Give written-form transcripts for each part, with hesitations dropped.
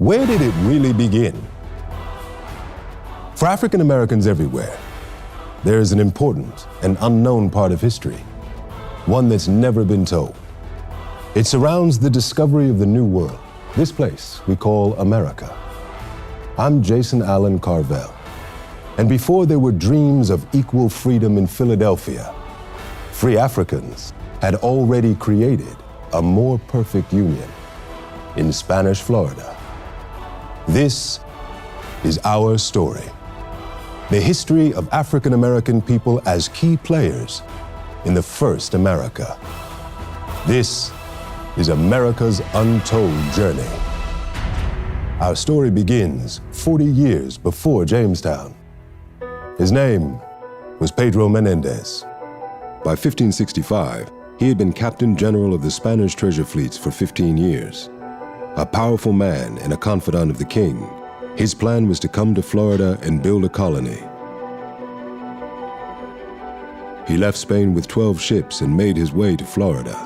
Where did it really begin? For African Americans everywhere, there is an important and unknown part of history, one that's never been told. It surrounds the discovery of the New World, this place we call America. I'm Jason Allen Carvel, and before there were dreams of equal freedom in Philadelphia, free Africans had already created a more perfect union in Spanish Florida. This is our story, the history of African American people as key players in the first America. This is America's untold journey. Our story begins 40 years before Jamestown. His name was Pedro Menendez. By 1565, he had been Captain General of the Spanish treasure fleets for 15 years. A powerful man and a confidant of the king, his plan was to come to Florida and build a colony. He left Spain with 12 ships and made his way to Florida,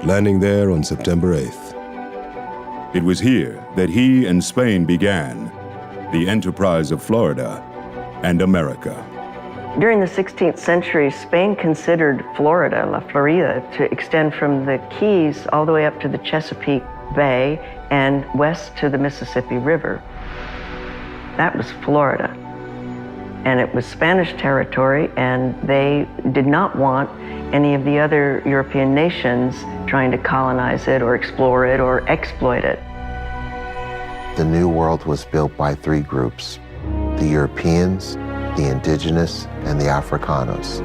landing there on September 8th. It was here that he and Spain began the enterprise of Florida and America. During the 16th century, Spain considered Florida, La Florida, to extend from the Keys all the way up to the Chesapeake Bay and west to the Mississippi River. That was Florida. And it was Spanish territory, and they did not want any of the other European nations trying to colonize it or explore it or exploit it. The New World was built by three groups: the Europeans, the Indigenous, and the Africanos.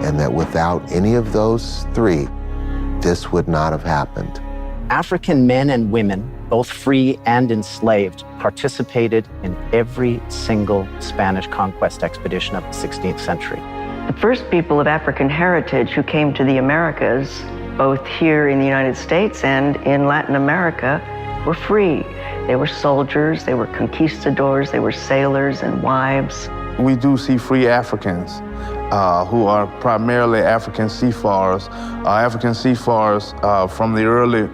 And that without any of those three, this would not have happened. African men and women, both free and enslaved, participated in every single Spanish conquest expedition of the 16th century. The first people of African heritage who came to the Americas, both here in the United States and in Latin America, were free. They were soldiers, they were conquistadors, they were sailors and wives. We do see free Africans who are primarily African seafarers. African seafarers from the early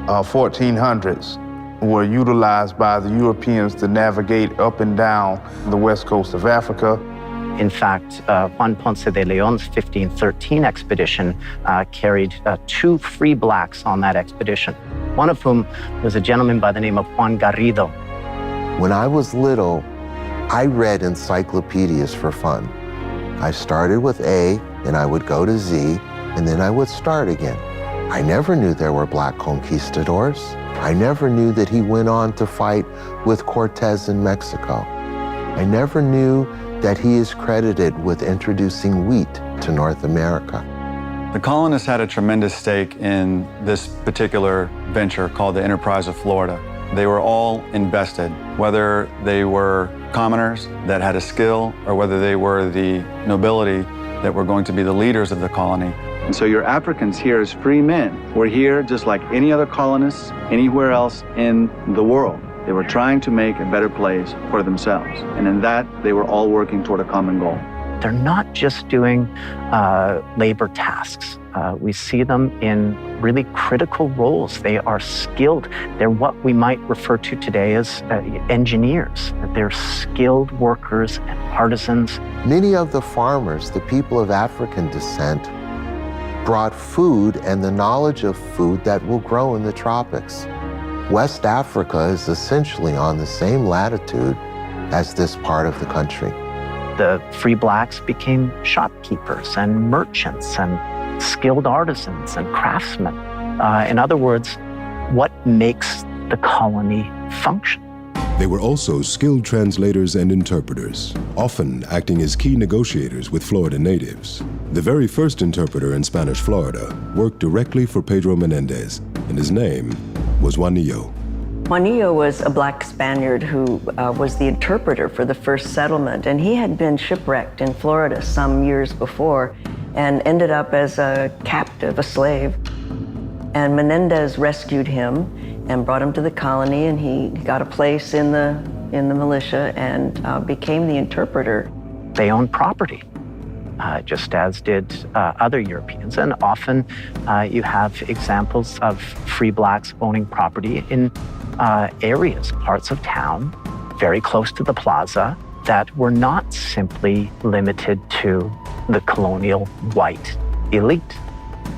1400s were utilized by the Europeans to navigate up and down the west coast of Africa. In fact, Juan Ponce de Leon's 1513 expedition carried two free blacks on that expedition, one of whom was a gentleman by the name of Juan Garrido. When I was little, I read encyclopedias for fun. I started with A, and I would go to Z, and then I would start again. I never knew there were black conquistadors. I never knew that he went on to fight with Cortez in Mexico. I never knew that he is credited with introducing wheat to North America. The colonists had a tremendous stake in this particular venture called the Enterprise of Florida. They were all invested, whether they were commoners that had a skill or whether they were the nobility that were going to be the leaders of the colony. And so your Africans here as free men were here just like any other colonists anywhere else in the world. They were trying to make a better place for themselves. And in that, they were all working toward a common goal. They're not just doing labor tasks. We see them in really critical roles. They are skilled. They're what we might refer to today as engineers. They're skilled workers and artisans. Many of the farmers, the people of African descent, brought food and the knowledge of food that will grow in the tropics. West Africa is essentially on the same latitude as this part of the country. The free blacks became shopkeepers and merchants and skilled artisans and craftsmen. In other words, what makes the colony function? They were also skilled translators and interpreters, often acting as key negotiators with Florida natives. The very first interpreter in Spanish Florida worked directly for Pedro Menendez, and his name was Juanillo. Juanillo was a black Spaniard who was the interpreter for the first settlement, and he had been shipwrecked in Florida some years before and ended up as a captive, a slave. And Menendez rescued him and brought him to the colony, and he got a place in the militia and became the interpreter. They owned property. just as did other Europeans. And often you have examples of free blacks owning property in areas, parts of town, very close to the plaza, that were not simply limited to the colonial white elite.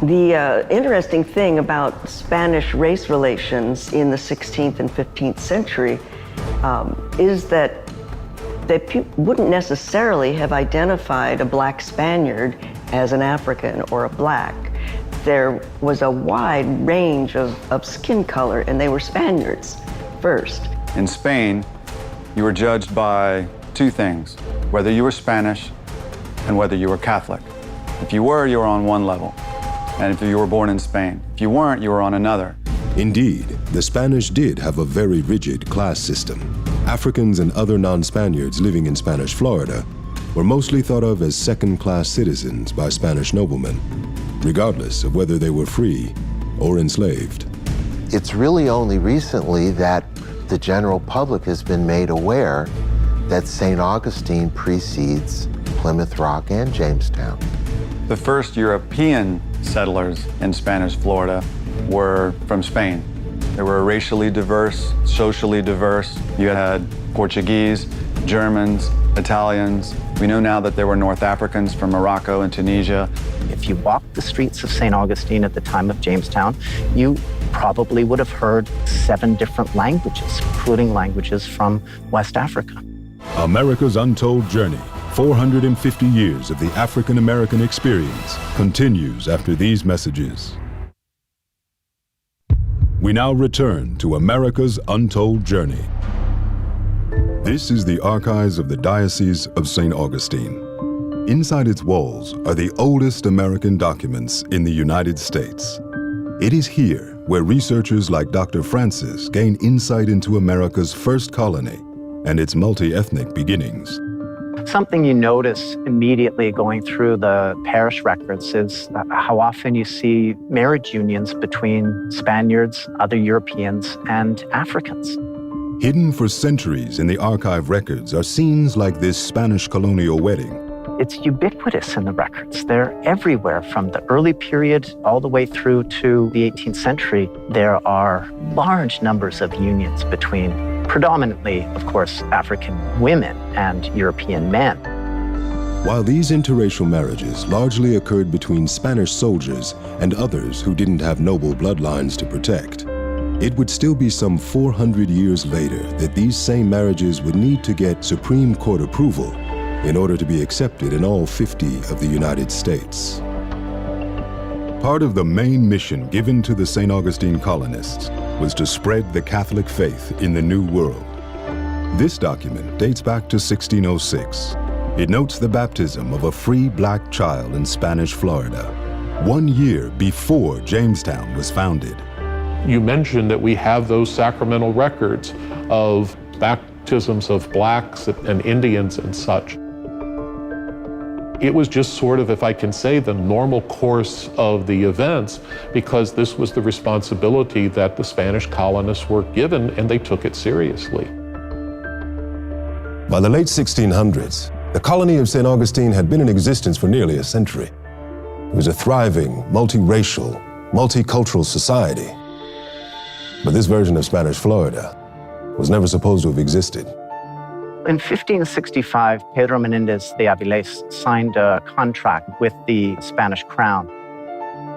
The interesting thing about Spanish race relations in the 16th and 15th century is that they wouldn't necessarily have identified a black Spaniard as an African or a black. There was a wide range of skin color, and they were Spaniards first. In Spain, you were judged by two things, whether you were Spanish and whether you were Catholic. If you were on one level, and if you were born in Spain. If you weren't, you were on another. Indeed, the Spanish did have a very rigid class system. Africans and other non-Spaniards living in Spanish Florida were mostly thought of as second-class citizens by Spanish noblemen, regardless of whether they were free or enslaved. It's really only recently that the general public has been made aware that St. Augustine precedes Plymouth Rock and Jamestown. The first European settlers in Spanish Florida were from Spain. They were racially diverse, socially diverse. You had Portuguese, Germans, Italians. We know now that there were North Africans from Morocco and Tunisia. If you walked the streets of St. Augustine at the time of Jamestown, you probably would have heard 7 different languages, including languages from West Africa. America's Untold Journey, 450 years of the African-American experience, continues after these messages. We now return to America's Untold Journey. This is the archives of the Diocese of St. Augustine. Inside its walls are the oldest American documents in the United States. It is here where researchers like Dr. Francis gain insight into America's first colony and its multi-ethnic beginnings. Something you notice immediately going through the parish records is how often you see marriage unions between Spaniards, other Europeans, and Africans. Hidden for centuries in the archive records are scenes like this Spanish colonial wedding. It's ubiquitous in the records. They're everywhere from the early period all the way through to the 18th century. There are large numbers of unions between predominantly, of course, African women and European men. While these interracial marriages largely occurred between Spanish soldiers and others who didn't have noble bloodlines to protect, it would still be some 400 years later that these same marriages would need to get Supreme Court approval in order to be accepted in all 50 of the United States. Part of the main mission given to the St. Augustine colonists was to spread the Catholic faith in the New World. This document dates back to 1606. It notes the baptism of a free black child in Spanish Florida, 1 year before Jamestown was founded. You mentioned that we have those sacramental records of baptisms of blacks and Indians and such. It was just sort of, if I can say, the normal course of the events, because this was the responsibility that the Spanish colonists were given, and they took it seriously. By the late 1600s, the colony of St. Augustine had been in existence for nearly a century. It was a thriving, multiracial, multicultural society. But this version of Spanish Florida was never supposed to have existed. In 1565, Pedro Menendez de Avilés signed a contract with the Spanish crown.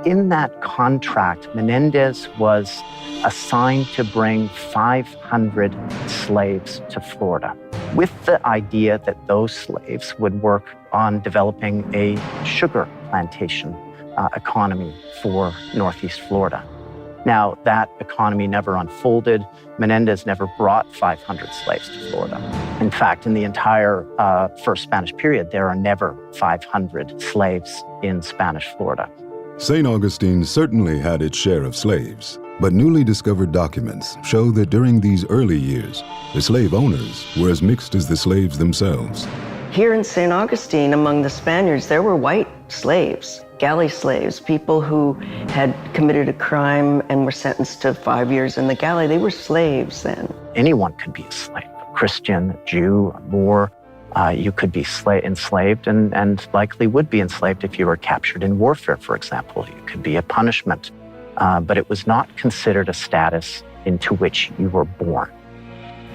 In that contract, Menendez was assigned to bring 500 slaves to Florida, with the idea that those slaves would work on developing a sugar plantation economy for Northeast Florida. Now, that economy never unfolded. Menendez never brought 500 slaves to Florida. In fact, in the entire first Spanish period, there are never 500 slaves in Spanish Florida. St. Augustine certainly had its share of slaves, but newly discovered documents show that during these early years, the slave owners were as mixed as the slaves themselves. Here in St. Augustine, among the Spaniards, there were white slaves, galley slaves, people who had committed a crime and were sentenced to 5 years in the galley. They were slaves then. Anyone could be a slave, a Christian, a Jew, a Moor. You could be enslaved and likely would be enslaved if you were captured in warfare, for example. It could be a punishment, but it was not considered a status into which you were born.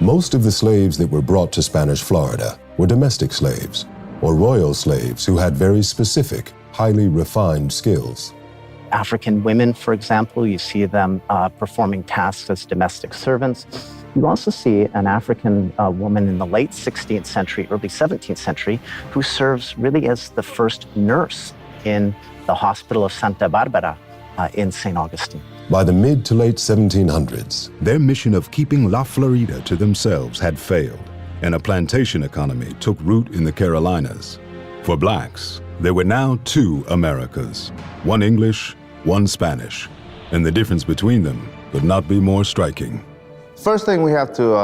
Most of the slaves that were brought to Spanish Florida were domestic slaves or royal slaves who had very specific, highly refined skills. African women, for example, you see them performing tasks as domestic servants. You also see an African woman in the late 16th century, early 17th century, who serves really as the first nurse in the hospital of Santa Barbara in St. Augustine. By the mid to late 1700s, Their mission of keeping La Florida to themselves had failed, and a plantation economy took root in the Carolinas. For blacks, there were now two Americas, one English, one Spanish, and the difference between them could not be more striking. First thing we have to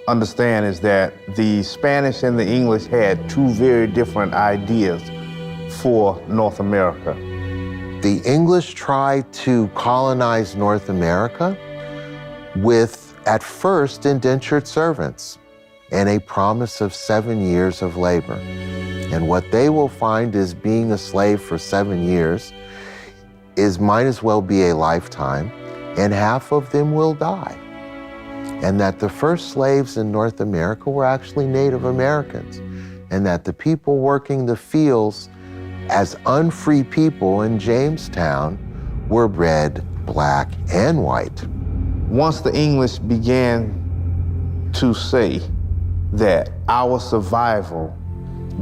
understand is that the Spanish and the English had two very different ideas for North America. The English tried to colonize North America with, at first, indentured servants and a promise of 7 years of labor. And what they will find is being a slave for 7 years might as well be a lifetime, and half of them will die. And that the first slaves in North America were actually Native Americans, and that the people working the fields as unfree people in Jamestown were red, black, and white. Once the English began to say that our survival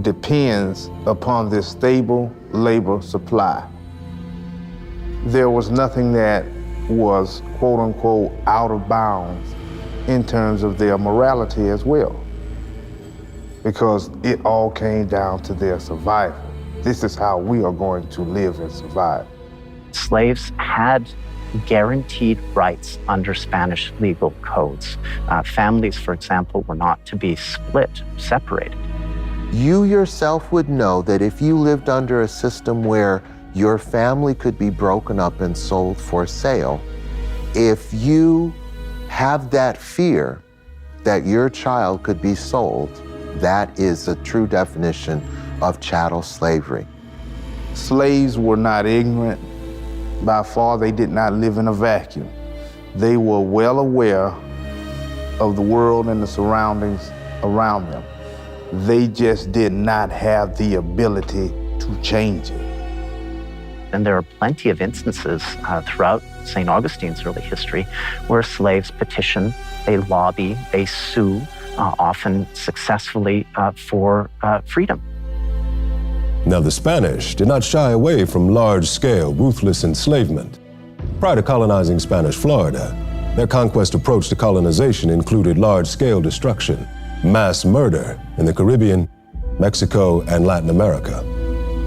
depends upon this stable labor supply, there was nothing that was, quote unquote, out of bounds in terms of their morality as well, because it all came down to their survival. This is how we are going to live and survive. Slaves had guaranteed rights under Spanish legal codes. Families, for example, were not to be separated. You yourself would know that if you lived under a system where your family could be broken up and sold for sale, if you have that fear that your child could be sold, that is a true definition of chattel slavery. Slaves were not ignorant. By far, they did not live in a vacuum. They were well aware of the world and the surroundings around them. They just did not have the ability to change it. And there are plenty of instances throughout St. Augustine's early history where slaves petition, they lobby, they sue, often successfully for freedom. Now, the Spanish did not shy away from large-scale, ruthless enslavement. Prior to colonizing Spanish Florida, their conquest approach to colonization included large-scale destruction, mass murder in the Caribbean, Mexico, and Latin America.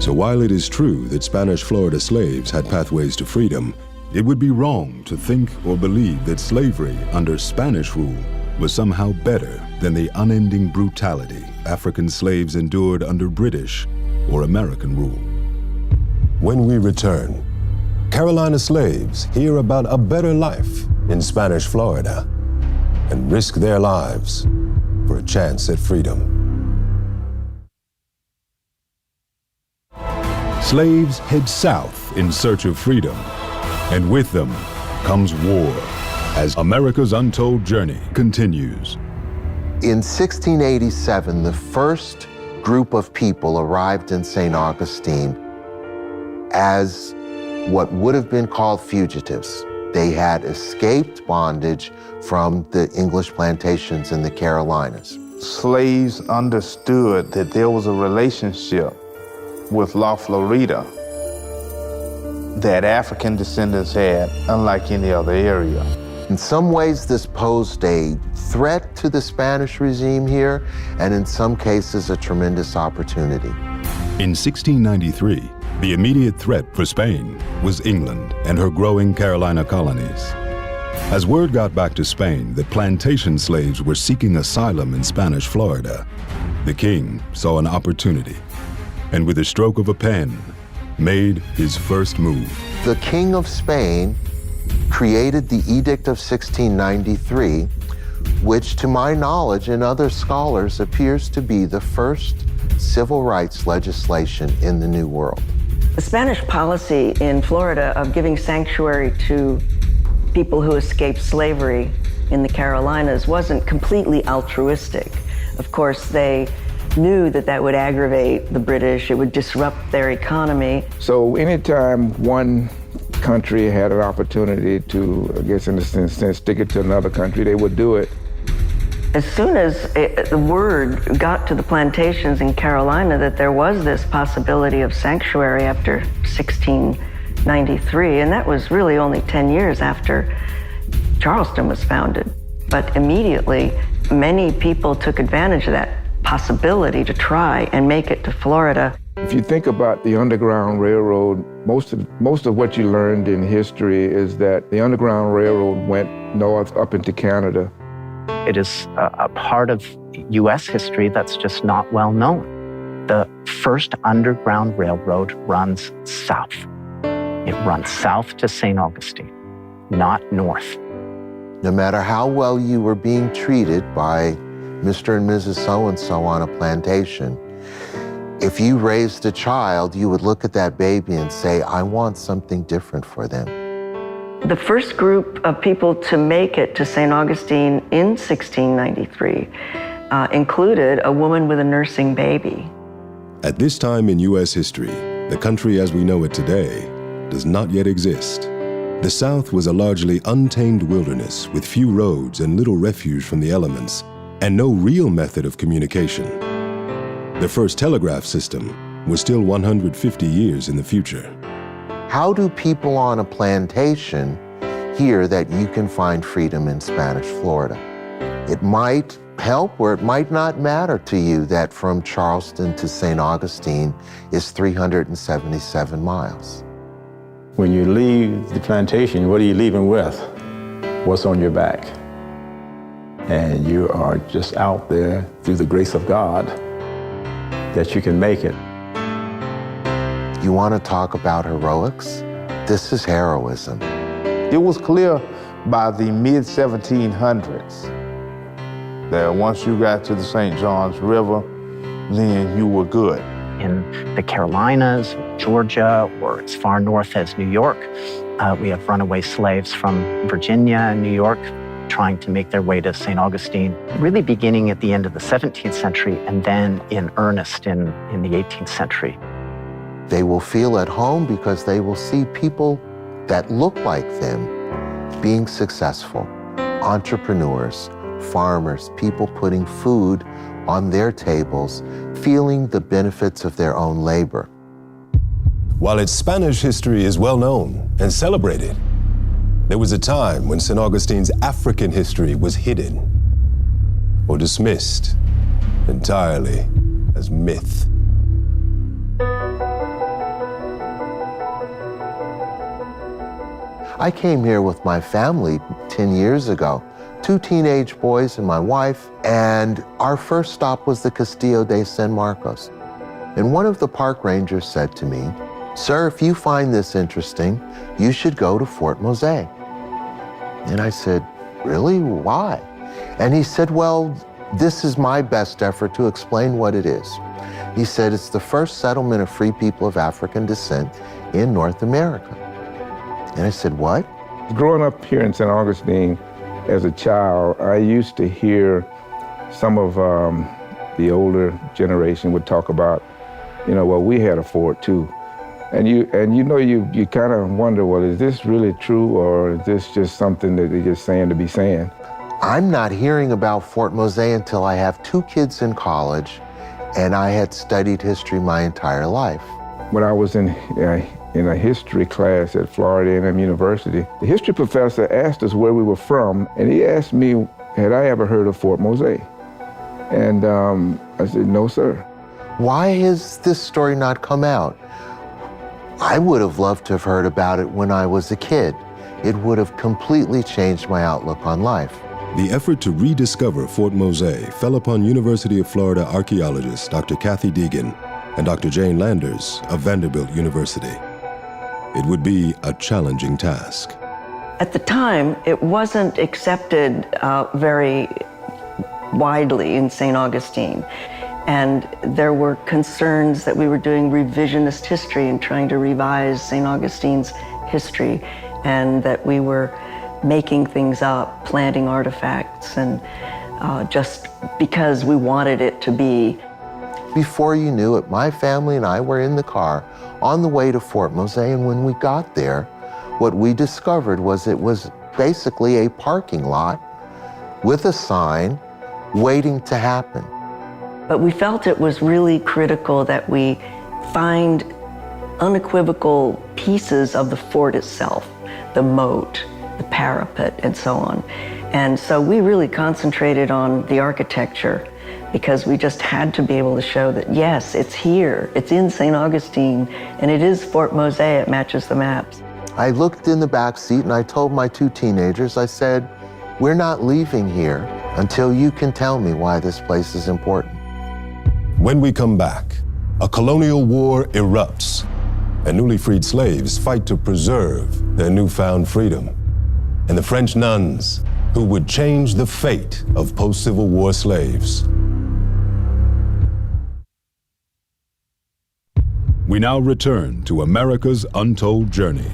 So while it is true that Spanish Florida slaves had pathways to freedom, it would be wrong to think or believe that slavery under Spanish rule was somehow better than the unending brutality African slaves endured under British or American rule. When we return, Carolina slaves hear about a better life in Spanish Florida and risk their lives for a chance at freedom. Slaves head south in search of freedom, and with them comes war as America's untold journey continues. In 1687, the first group of people arrived in St. Augustine as what would have been called fugitives. They had escaped bondage from the English plantations in the Carolinas. Slaves understood that there was a relationship with La Florida that African descendants had, unlike any other area. In some ways, this posed a threat to the Spanish regime here, and in some cases, a tremendous opportunity. In 1693, the immediate threat for Spain was England and her growing Carolina colonies. As word got back to Spain that plantation slaves were seeking asylum in Spanish Florida, the king saw an opportunity, and with a stroke of a pen, made his first move. The King of Spain created the Edict of 1693, which to my knowledge and other scholars appears to be the first civil rights legislation in the New World. The Spanish policy in Florida of giving sanctuary to people who escaped slavery in the Carolinas wasn't completely altruistic. Of course, they knew that that would aggravate the British, it would disrupt their economy. So anytime one country had an opportunity to, I guess in a sense, stick it to another country, they would do it. As soon as the word got to the plantations in Carolina that there was this possibility of sanctuary after 1693, and that was really only 10 years after Charleston was founded, but immediately many people took advantage of that possibility to try and make it to Florida. If you think about the Underground Railroad, most of what you learned in history is that the Underground Railroad went north up into Canada. It is a part of U.S. history that's just not well known. The first Underground Railroad runs south. It runs south to St. Augustine, not north. No matter how well you were being treated by Mr. and Mrs. So-and-so on a plantation, if you raised a child, you would look at that baby and say, I want something different for them. The first group of people to make it to St. Augustine in 1693 included a woman with a nursing baby. At this time in U.S. history, the country as we know it today does not yet exist. The South was a largely untamed wilderness with few roads and little refuge from the elements, and no real method of communication. The first telegraph system was still 150 years in the future. How do people on a plantation hear that you can find freedom in Spanish Florida? It might help or it might not matter to you that from Charleston to St. Augustine is 377 miles. When you leave the plantation, what are you leaving with? What's on your back? And you are just out there through the grace of God that you can make it. You want to talk about heroics? This is heroism. It was clear by the mid-1700s that once you got to the St. Johns River, then you were good. In the Carolinas, Georgia, or as far north as New York, we have runaway slaves from Virginia and New York trying to make their way to St. Augustine, really beginning at the end of the 17th century and then in earnest in the 18th century. They will feel at home because they will see people that look like them being successful, entrepreneurs, farmers, people putting food on their tables, feeling the benefits of their own labor. While its Spanish history is well known and celebrated, there was a time when St. Augustine's African history was hidden or dismissed entirely as myth. I came here with my family 10 years ago, 2 teenage boys and my wife, and our first stop was the Castillo de San Marcos. And one of the park rangers said to me, "Sir, if you find this interesting, you should go to Fort Mose." And I said, "Really? Why?" And he said, "Well, this is my best effort to explain what it is." He said, "It's the first settlement of free people of African descent in North America." And I said, "What?" Growing up here in St. Augustine as a child, I used to hear some of the older generation would talk about, well, we had a fort too. And you kind of wonder, well, is this really true or is this just something that they're just saying to be saying? I'm not hearing about Fort Mose until I have 2 kids in college and I had studied history my entire life. When I was in a history class at Florida A&M University, the history professor asked us where we were from, and he asked me, had I ever heard of Fort Mose? And I said, "No, sir." Why has this story not come out? I would have loved to have heard about it when I was a kid. It would have completely changed my outlook on life. The effort to rediscover Fort Mose fell upon University of Florida archaeologists Dr. Kathy Deegan and Dr. Jane Landers of Vanderbilt University. It would be a challenging task. At the time, it wasn't accepted very widely in St. Augustine. And there were concerns that we were doing revisionist history and trying to revise St. Augustine's history, and that we were making things up, planting artifacts, and just because we wanted it to be. Before you knew it, my family and I were in the car on the way to Fort Mose, and when we got there, what we discovered was it was basically a parking lot with a sign waiting to happen. But we felt it was really critical that we find unequivocal pieces of the fort itself, the moat, the parapet, and so on. And so we really concentrated on the architecture because we just had to be able to show that, yes, it's here, it's in St. Augustine, and it is Fort Mose, it matches the maps. I looked in the back seat and I told my two teenagers, I said, we're not leaving here until you can tell me why this place is important. When we come back, a colonial war erupts, and newly freed slaves fight to preserve their newfound freedom. And the French nuns who would change the fate of post-Civil War slaves. We now return to America's untold journey.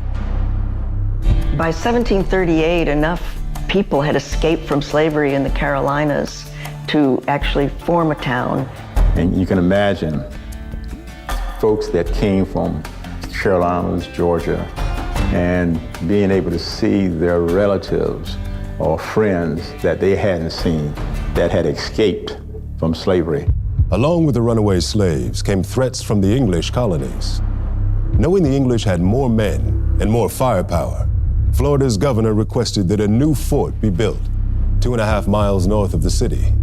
By 1738, enough people had escaped from slavery in the Carolinas to actually form a town. And you can imagine folks that came from Carolinas, Georgia, and being able to see their relatives or friends that they hadn't seen that had escaped from slavery. Along with the runaway slaves came threats from the English colonies. Knowing the English had more men and more firepower, Florida's governor requested that a new fort be built 2.5 miles north of the city.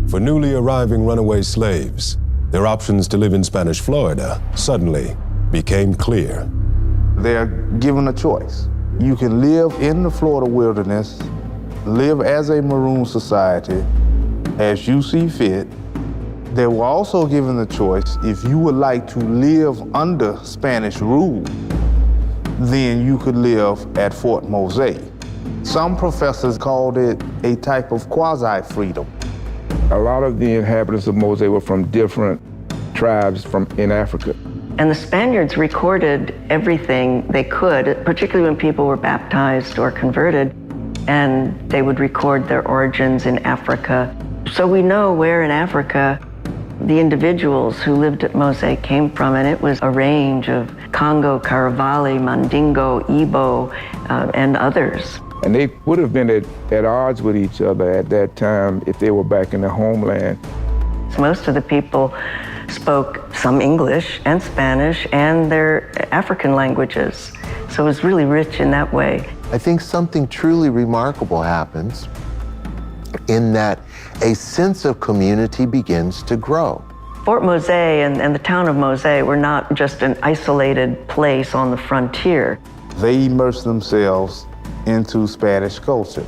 For newly arriving runaway slaves, their options to live in Spanish Florida suddenly became clear. They're given a choice. You can live in the Florida wilderness, live as a maroon society, as you see fit. They were also given the choice, if you would like to live under Spanish rule, then you could live at Fort Mose. Some professors called it a type of quasi-freedom. A lot of the inhabitants of Mose were from different tribes in Africa. And the Spaniards recorded everything they could, particularly when people were baptized or converted, and they would record their origins in Africa. So we know where in Africa the individuals who lived at Mose came from, and it was a range of Congo, Caravali, Mandingo, Igbo, and others. And they would have been at odds with each other at that time if they were back in their homeland. So most of the people spoke some English and Spanish and their African languages. So it was really rich in that way. I think something truly remarkable happens in that a sense of community begins to grow. Fort Mose and the town of Mose were not just an isolated place on the frontier. They immersed themselves into Spanish culture.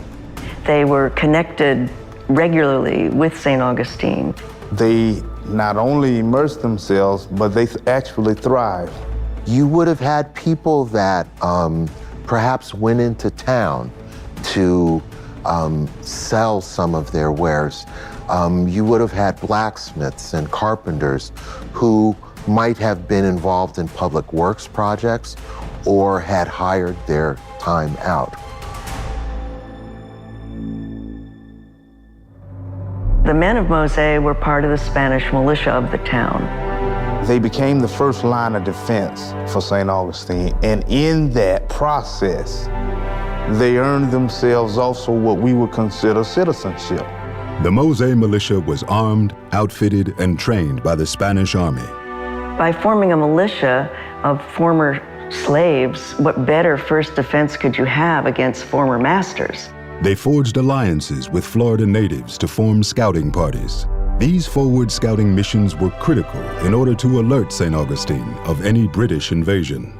They were connected regularly with St. Augustine. They not only immersed themselves, but they actually thrived. You would have had people that perhaps went into town to sell some of their wares. You would have had blacksmiths and carpenters who might have been involved in public works projects or had hired their time out. The men of Mose were part of the Spanish militia of the town. They became the first line of defense for St. Augustine, and in that process, they earned themselves also what we would consider citizenship. The Mose militia was armed, outfitted, and trained by the Spanish army. By forming a militia of former slaves, what better first defense could you have against former masters? They forged alliances with Florida natives to form scouting parties. These forward scouting missions were critical in order to alert St. Augustine of any British invasion.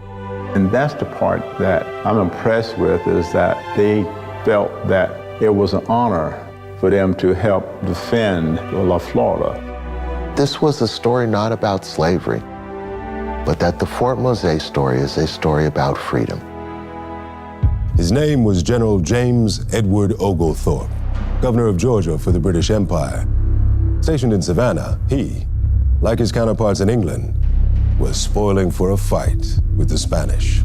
And that's the part that I'm impressed with, is that they felt that it was an honor for them to help defend La Florida. This was a story not about slavery, but that the Fort Mose story is a story about freedom. His name was General James Edward Oglethorpe, governor of Georgia for the British Empire. Stationed in Savannah, he, like his counterparts in England, was spoiling for a fight with the Spanish.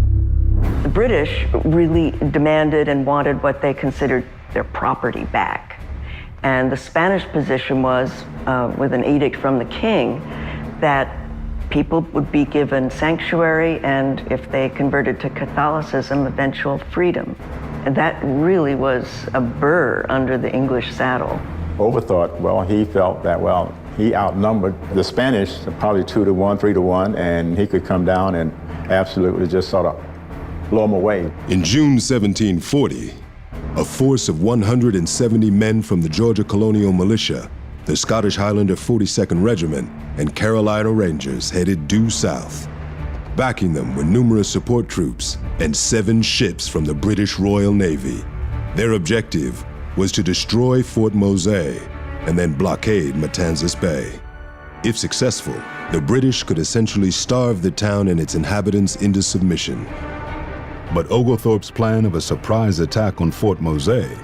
The British really demanded and wanted what they considered their property back. And the Spanish position was, with an edict from the king, that people would be given sanctuary and, if they converted to Catholicism, eventual freedom. And that really was a burr under the English saddle. Oglethorpe, well, he felt that, well, he outnumbered the Spanish, probably 2-1, 3-1, and he could come down and absolutely just sort of blow them away. In June 1740, a force of 170 men from the Georgia Colonial Militia, the Scottish Highlander 42nd Regiment, and Carolina Rangers headed due south. Backing them were numerous support troops and 7 ships from the British Royal Navy. Their objective was to destroy Fort Mose and then blockade Matanzas Bay. If successful, the British could essentially starve the town and its inhabitants into submission. But Oglethorpe's plan of a surprise attack on Fort Mose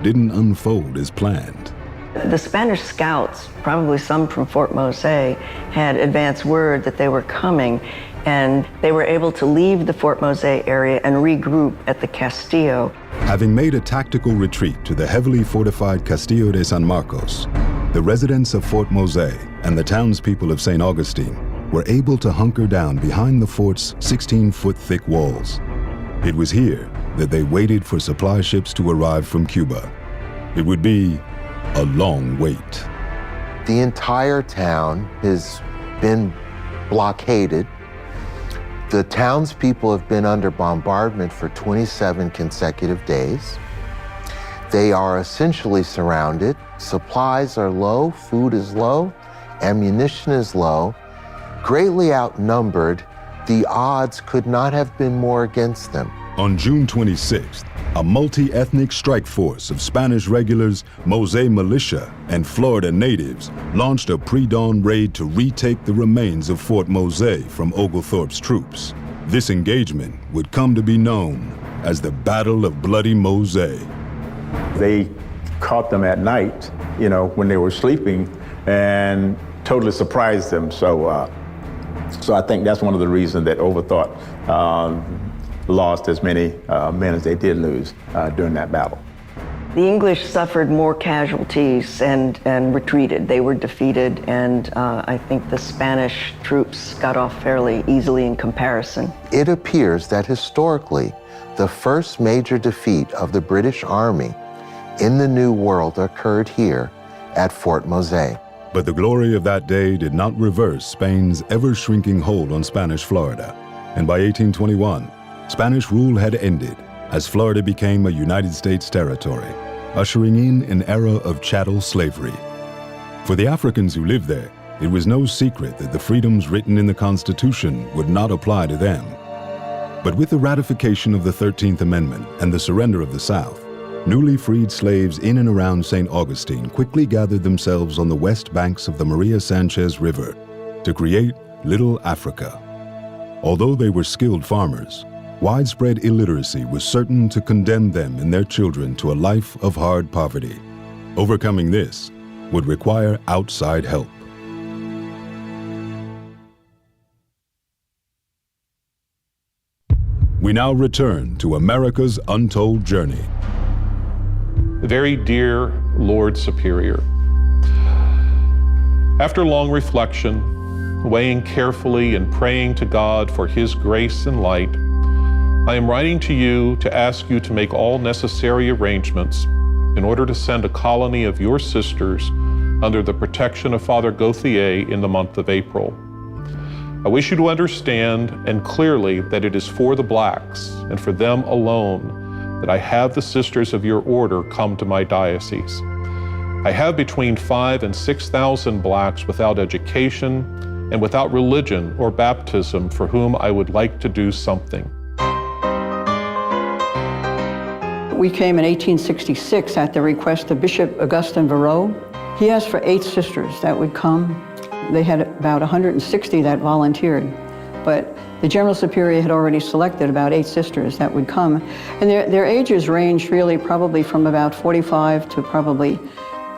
didn't unfold as planned. The Spanish scouts, probably some from Fort Mose, had advance word that they were coming, and they were able to leave the Fort Mose area and regroup at the Castillo. Having made a tactical retreat to the heavily fortified Castillo de San Marcos, the residents of Fort Mose and the townspeople of St. Augustine were able to hunker down behind the fort's 16-foot thick walls. It was here that they waited for supply ships to arrive from Cuba. It would be a long wait. The entire town has been blockaded. The townspeople have been under bombardment for 27 consecutive days. They are essentially surrounded. Supplies are low, food is low, ammunition is low. Greatly outnumbered, the odds could not have been more against them. On June 26th, a multi-ethnic strike force of Spanish regulars, Mose militia, and Florida natives launched a pre-dawn raid to retake the remains of Fort Mose from Oglethorpe's troops. This engagement would come to be known as the Battle of Bloody Mose. They caught them at night, when they were sleeping, and totally surprised them. So I think that's one of the reasons that Oglethorpe lost as many men as they did lose during that battle. The English suffered more casualties and retreated. They were defeated, and I think the Spanish troops got off fairly easily in comparison. It appears that historically, the first major defeat of the British Army in the New World occurred here at Fort Mose. But the glory of that day did not reverse Spain's ever-shrinking hold on Spanish Florida. And by 1821, Spanish rule had ended as Florida became a United States territory, ushering in an era of chattel slavery. For the Africans who lived there, it was no secret that the freedoms written in the Constitution would not apply to them. But with the ratification of the 13th Amendment and the surrender of the South, newly freed slaves in and around St. Augustine quickly gathered themselves on the west banks of the Maria Sanchez River to create Little Africa. Although they were skilled farmers, widespread illiteracy was certain to condemn them and their children to a life of hard poverty. Overcoming this would require outside help. We now return to America's untold journey. Very dear Lord Superior, after long reflection, weighing carefully and praying to God for His grace and light, I am writing to you to ask you to make all necessary arrangements in order to send a colony of your sisters under the protection of Father Gauthier in the month of April. I wish you to understand and clearly that it is for the blacks and for them alone that I have the sisters of your order come to my diocese. I have between 5,000 and 6,000 blacks without education and without religion or baptism for whom I would like to do something. We came in 1866 at the request of Bishop Augustin Verreau. He asked for 8 sisters that would come. They had about 160 that volunteered. but the General Superior had already selected about 8 sisters that would come. And their ages ranged really probably from about 45 to probably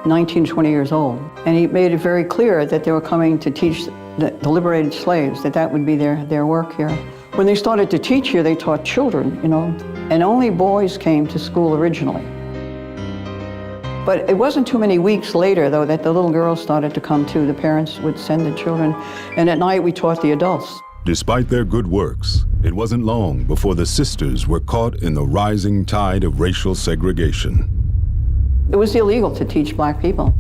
19, 20 years old. And he made it very clear that they were coming to teach the liberated slaves, that would be their work here. When they started to teach here, they taught children, you know, and only boys came to school originally. But it wasn't too many weeks later, though, that the little girls started to come too. The parents would send the children, and at night we taught the adults. Despite their good works, it wasn't long before the sisters were caught in the rising tide of racial segregation. It was illegal to teach black people.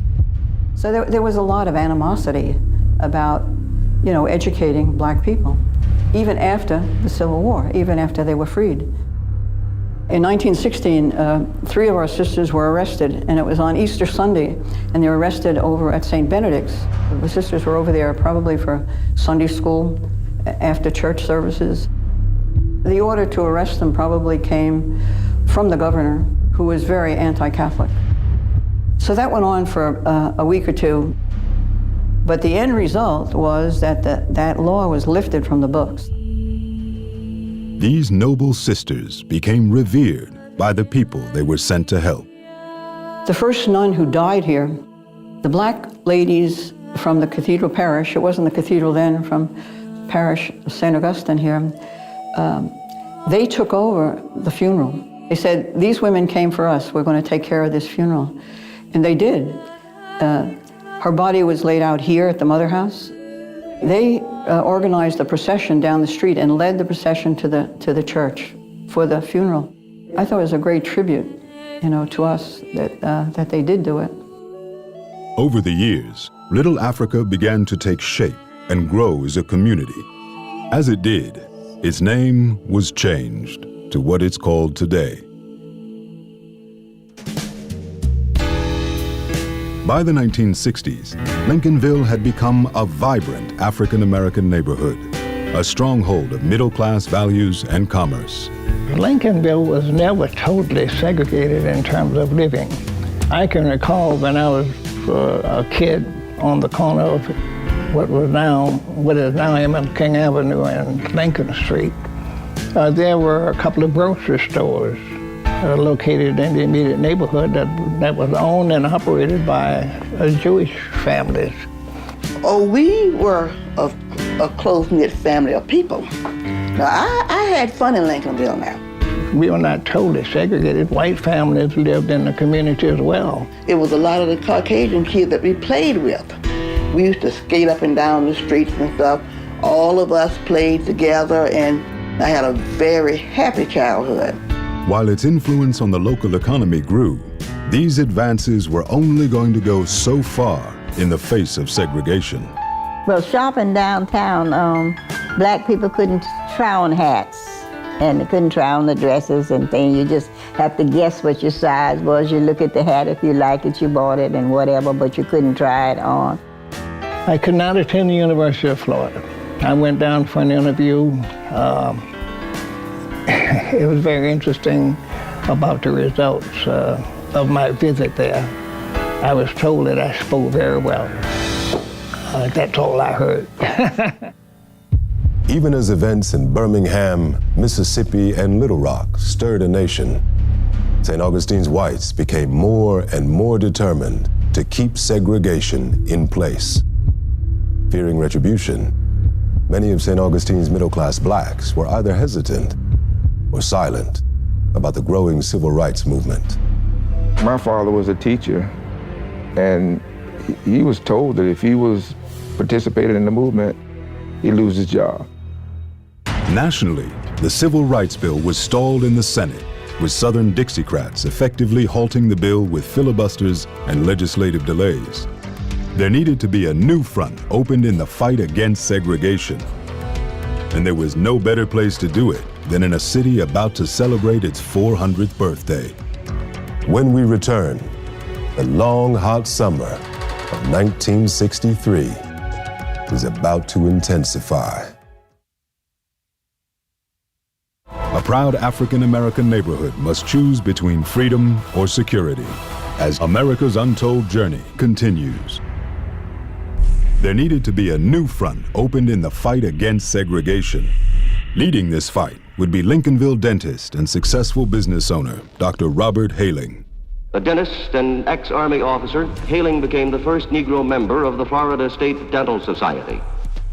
So there was a lot of animosity about, you know, educating black people, even after the Civil War, even after they were freed. In 1916, 3 of our sisters were arrested, and it was on Easter Sunday, and they were arrested over at St. Benedict's. The sisters were over there probably for Sunday school, after church services. The order to arrest them probably came from the governor, who was very anti-Catholic. So that went on for a week or two, but the end result was that that law was lifted from the books. These noble sisters became revered by the people they were sent to help. The first nun who died here, the black ladies from the cathedral parish, it wasn't the cathedral then, from parish of St. Augustine here, they took over the funeral. They said, these women came for us, we're going to take care of this funeral. And they did. Her body was laid out here at the Mother House. They organized a procession down the street and led the procession to the church for the funeral. I thought it was a great tribute, you know, to us that they did do it. Over the years, Little Africa began to take shape and grow as a community. As it did, its name was changed to what it's called today. By the 1960s, Lincolnville had become a vibrant African-American neighborhood, a stronghold of middle-class values and commerce. Lincolnville was never totally segregated in terms of living. I can recall when I was a kid on the corner of what is now M.L. King Avenue and Lincoln Street, there were a couple of grocery stores located in the immediate neighborhood that was owned and operated by Jewish families. Oh, we were a close-knit family of people. Now, I had fun in Lincolnville now. We were not totally segregated. White families lived in the community as well. It was a lot of the Caucasian kids that we played with. We used to skate up and down the streets and stuff. All of us played together, and I had a very happy childhood. While its influence on the local economy grew, these advances were only going to go so far in the face of segregation. Well, shopping downtown, black people couldn't try on hats, and they couldn't try on the dresses and things. You just have to guess what your size was. You look at the hat, if you like it, you bought it and whatever, but you couldn't try it on. I could not attend the University of Florida. I went down for an interview. It was very interesting about the results of my visit there. I was told that I spoke very well. That's all I heard. Even as events in Birmingham, Mississippi, and Little Rock stirred a nation, St. Augustine's whites became more and more determined to keep segregation in place. Fearing retribution, many of St. Augustine's middle-class blacks were either hesitant or silent about the growing civil rights movement. My father was a teacher, and he was told that if he was participating in the movement, he'd lose his job. Nationally, the Civil Rights Bill was stalled in the Senate, with Southern Dixiecrats effectively halting the bill with filibusters and legislative delays. There needed to be a new front opened in the fight against segregation. And there was no better place to do it than in a city about to celebrate its 400th birthday. When we return, the long, hot summer of 1963 is about to intensify. A proud African-American neighborhood must choose between freedom or security as America's untold journey continues. There needed to be a new front opened in the fight against segregation. Leading this fight would be Lincolnville dentist and successful business owner, Dr. Robert Haling. A dentist and ex-Army officer, Haling became the first Negro member of the Florida State Dental Society.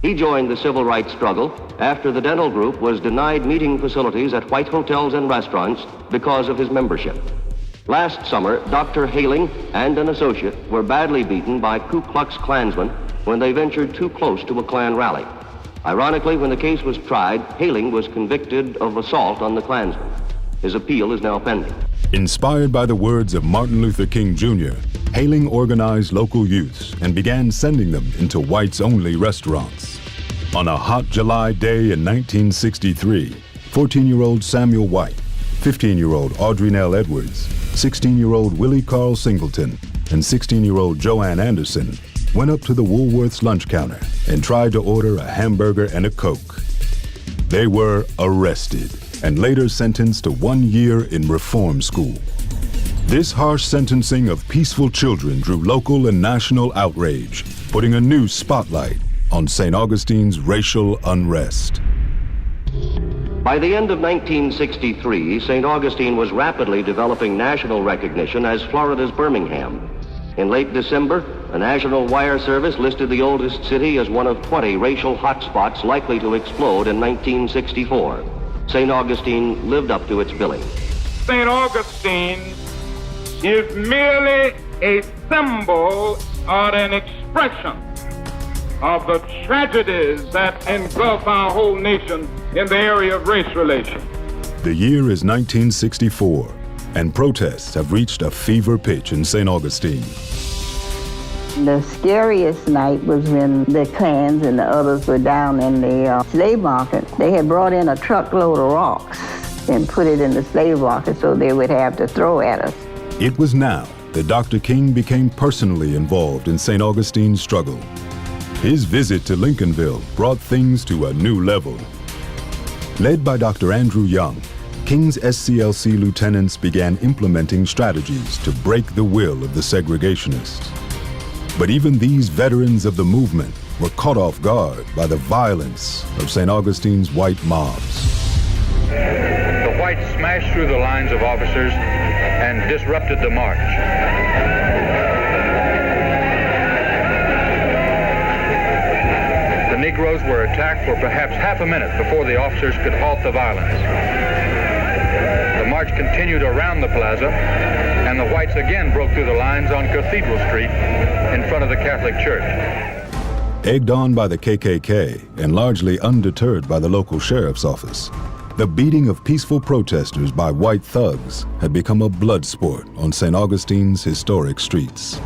He joined the civil rights struggle after the dental group was denied meeting facilities at white hotels and restaurants because of his membership. Last summer, Dr. Haling and an associate were badly beaten by Ku Klux Klansmen when they ventured too close to a Klan rally. Ironically, when the case was tried, Haling was convicted of assault on the Klansmen. His appeal is now pending. Inspired by the words of Martin Luther King Jr., Haling organized local youths and began sending them into whites-only restaurants. On a hot July day in 1963, 14-year-old Samuel White, 15-year-old Audrey Nell Edwards, 16-year-old Willie Carl Singleton, and 16-year-old Joanne Anderson went up to the Woolworth's lunch counter and tried to order a hamburger and a Coke. They were arrested and later sentenced to 1 year in reform school. This harsh sentencing of peaceful children drew local and national outrage, putting a new spotlight on St. Augustine's racial unrest. By the end of 1963, St. Augustine was rapidly developing national recognition as Florida's Birmingham. In late December, a national wire service listed the oldest city as one of 20 racial hotspots likely to explode in 1964. St. Augustine lived up to its billing. St. Augustine is merely a symbol or an expression of the tragedies that engulf our whole nation in the area of race relations. The year is 1964, and protests have reached a fever pitch in St. Augustine. The scariest night was when the Klans and the others were down in the slave market. They had brought in a truckload of rocks and put it in the slave market so they would have to throw at us. It was now that Dr. King became personally involved in St. Augustine's struggle. His visit to Lincolnville brought things to a new level. Led by Dr. Andrew Young, King's SCLC lieutenants began implementing strategies to break the will of the segregationists. But even these veterans of the movement were caught off guard by the violence of St. Augustine's white mobs. The whites smashed through the lines of officers and disrupted the march. The Negroes were attacked for perhaps half a minute before the officers could halt the violence. The march continued around the plaza, and the whites again broke through the lines on Cathedral Street in front of the Catholic Church. Egged on by the KKK and largely undeterred by the local sheriff's office, the beating of peaceful protesters by white thugs had become a blood sport on St. Augustine's historic streets.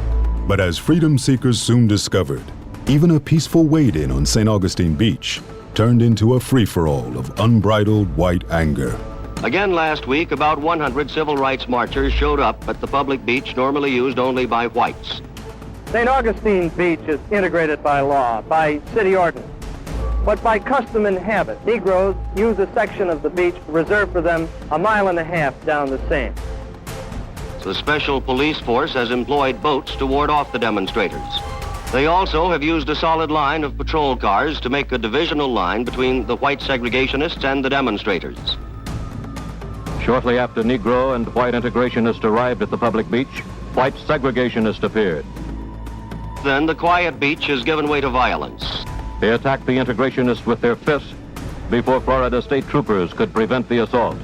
But as freedom seekers soon discovered, even a peaceful wade-in on St. Augustine Beach turned into a free-for-all of unbridled white anger. Again last week, about 100 civil rights marchers showed up at the public beach normally used only by whites. St. Augustine Beach is integrated by law, by city ordinance. But by custom and habit, Negroes use a section of the beach reserved for them 1.5 miles down the same. The special police force has employed boats to ward off the demonstrators. They also have used a solid line of patrol cars to make a divisional line between the white segregationists and the demonstrators. Shortly after Negro and white integrationists arrived at the public beach, white segregationists appeared. Then the quiet beach has given way to violence. They attacked the integrationists with their fists before Florida state troopers could prevent the assault.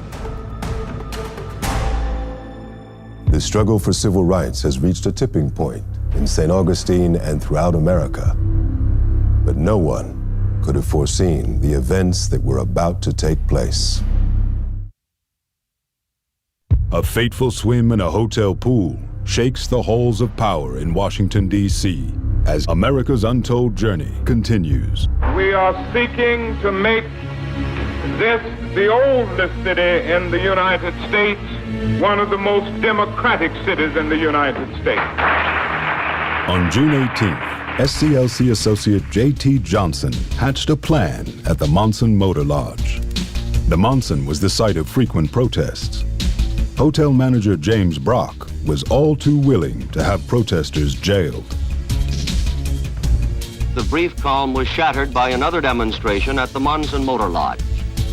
The struggle for civil rights has reached a tipping point in St. Augustine and throughout America. But no one could have foreseen the events that were about to take place. A fateful swim in a hotel pool shakes the halls of power in Washington, D.C. as America's untold journey continues. We are seeking to make this the oldest city in the United States, one of the most democratic cities in the United States. On June 18th, SCLC associate J.T. Johnson hatched a plan at the Monson Motor Lodge. The Monson was the site of frequent protests. Hotel manager James Brock was all too willing to have protesters jailed. the brief calm was shattered by another demonstration at the Monson Motor Lodge,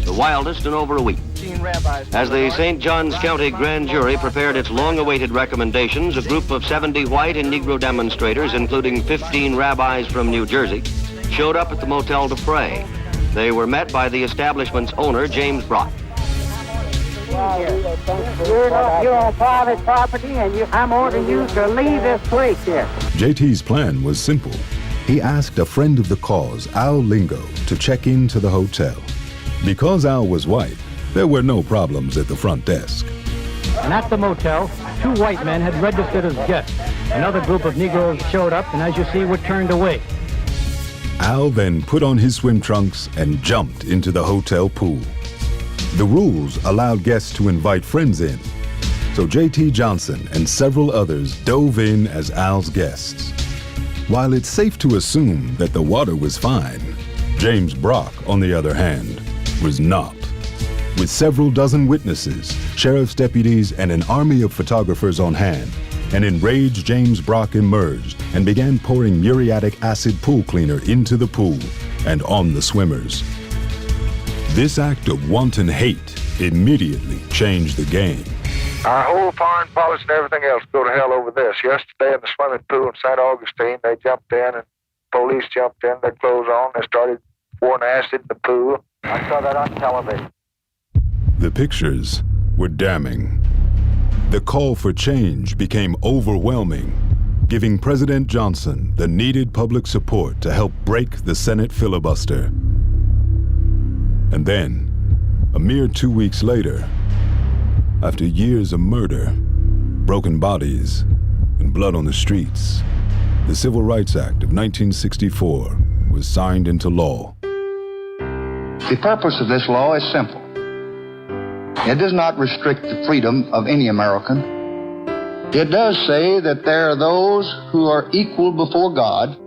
the wildest in over a week. As the St. Johns County Grand Jury prepared its long-awaited recommendations, a group of 70 white and Negro demonstrators, including 15 rabbis from New Jersey, showed up at the Motel de Fray. They were met by the establishment's owner, James Brock. You're on private property, and I'm ordering you to leave this place here. JT's plan was simple. He asked a friend of the cause, Al Lingo, to check into the hotel. Because Al was white, there were no problems at the front desk. And at the motel, 2 white men had registered as guests. Another group of Negroes showed up, and as you see, were turned away. Al then put on his swim trunks and jumped into the hotel pool. The rules allowed guests to invite friends in, so J.T. Johnson and several others dove in as Al's guests. While it's safe to assume that the water was fine, James Brock, on the other hand, was not. With several dozen witnesses, sheriff's deputies, and an army of photographers on hand, an enraged James Brock emerged and began pouring muriatic acid pool cleaner into the pool and on the swimmers. This act of wanton hate immediately changed the game. Our whole foreign policy and everything else go to hell over this. Yesterday in the swimming pool in St. Augustine, they jumped in and police jumped in, their clothes on, they started pouring acid in the pool. I saw that on television. The pictures were damning. The call for change became overwhelming, giving President Johnson the needed public support to help break the Senate filibuster. And then, a mere 2 weeks later, after years of murder, broken bodies, and blood on the streets, the Civil Rights Act of 1964 was signed into law. The purpose of this law is simple. It does not restrict the freedom of any American. It does say that there are those who are equal before God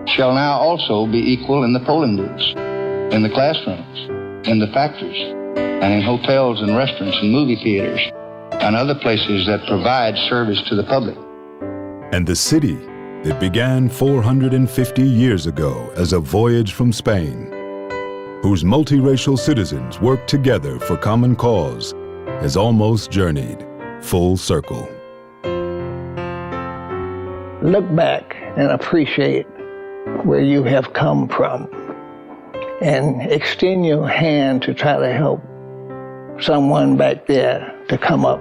shall now also be equal in the polling booths, in the classrooms, in the factories, and in hotels and restaurants and movie theaters and other places that provide service to the public. And the city that began 450 years ago as a voyage from Spain, whose multiracial citizens worked together for common cause, has almost journeyed full circle. Look back and appreciate where you have come from and extend your hand to try to help someone back there to come up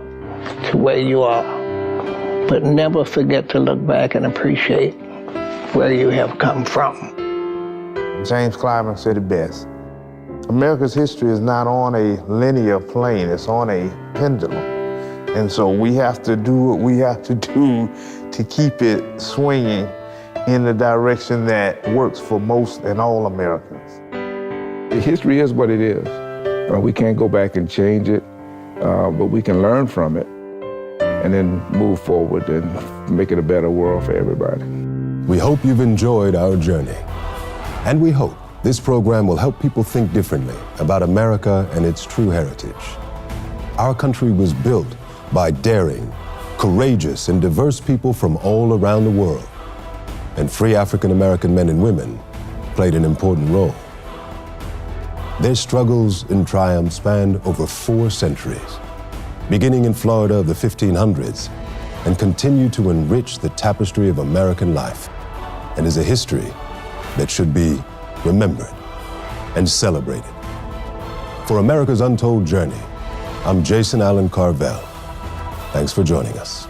to where you are. But never forget to look back and appreciate where you have come from. James Clyburn said it best. America's history is not on a linear plane, it's on a pendulum. And so we have to do what we have to do to keep it swinging in the direction that works for most and all Americans. History is what it is. We can't go back and change it, but we can learn from it and then move forward and make it a better world for everybody. We hope you've enjoyed our journey, and we hope this program will help people think differently about America and its true heritage. Our country was built by daring, courageous, and diverse people from all around the world, and free African-American men and women played an important role. Their struggles and triumphs spanned over 4 centuries, beginning in Florida of the 1500s, and continue to enrich the tapestry of American life, and is a history that should be remembered and celebrated. For America's Untold Journey, I'm Jason Allen Carvel. Thanks for joining us.